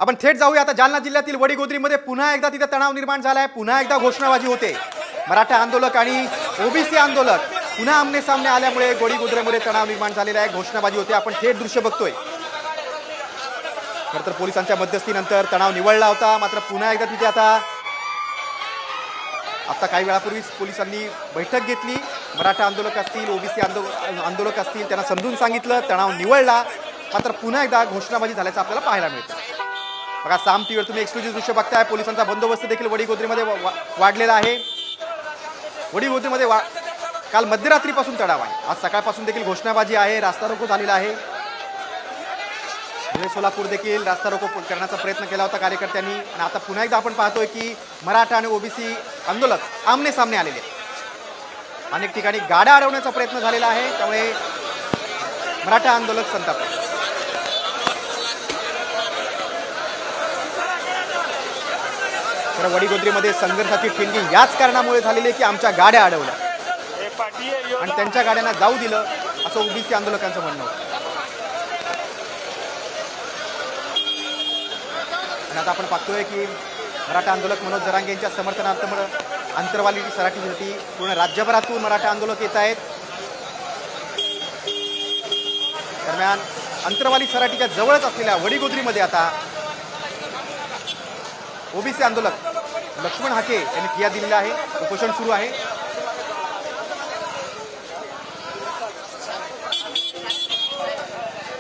आपण थेट जाऊया आता जालना जिल्ह्यातील वडीगोद्रीमध्ये पुन्हा एकदा तिथे तणाव निर्माण झाला आहे। पुन्हा एकदा घोषणाबाजी होते। मराठा आंदोलक आणि ओबीसी आंदोलक पुन्हा आमने सामने आल्यामुळे वडीगोद्रीमध्ये तणाव निर्माण झालेला आहे। घोषणाबाजी होते। आपण थेट दृश्य बघतोय। खरं तर पोलिसांच्या मध्यस्थीनंतर तणाव निवळला होता, मात्र पुन्हा एकदा तिथे आता काही वेळापूर्वीच पोलिसांनी बैठक घेतली। मराठा आंदोलक असतील, ओबीसी आंदोलक असतील, त्यांना समजून सांगितलं, तणाव निवळला, मात्र पुन्हा एकदा घोषणाबाजी झाल्याचं आपल्याला पाहायला मिळतं। बघा, साम टीव्हीवर तुम्ही एक्सक्लुझिव्ह दृश्य बघताय। पोलिसांचा बंदोबस्त देखील वडीगोद्रीमध्ये वाढलेला आहे। वडीगोद्रीमध्ये काल मध्यरात्रीपासून तणाव आहे। आज सकाळपासून देखील घोषणाबाजी आहे, रास्ता रोको झालेला आहे। धुळे सोलापूर देखील रास्ता रोको करण्याचा प्रयत्न केला होता कार्यकर्त्यांनी, आणि आता पुन्हा एकदा आपण पाहतोय की मराठा आणि ओबीसी आंदोलक आमने सामने आलेले आहेत। अनेक ठिकाणी गाड्या अडवण्याचा प्रयत्न झालेला आहे, त्यामुळे मराठा आंदोलक संतापले। तर वडीगोद्रीमध्ये संघर्षाची ठिणगी याच कारणामुळे झालेली आहे की आमच्या गाड्या अडवल्या आणि त्यांच्या गाड्यांना जाऊ दिलं, असं ओबीसी आंदोलकांचं म्हणणं होतं। आणि आता आपण पाहतोय की मराठा आंदोलक मनोज जरांगे यांच्या समर्थनार्थ अंतरवाली सराटीसाठी पूर्ण राज्यभरातून मराठा आंदोलक येत आहेत। दरम्यान अंतरवाली सराटीच्या जवळच असलेल्या वडीगोद्रीमध्ये आता ओबीसी आंदोलक लक्ष्मण हाके यांनी ठिय्या दिलेला आहे। उपोषण सुरू आहे।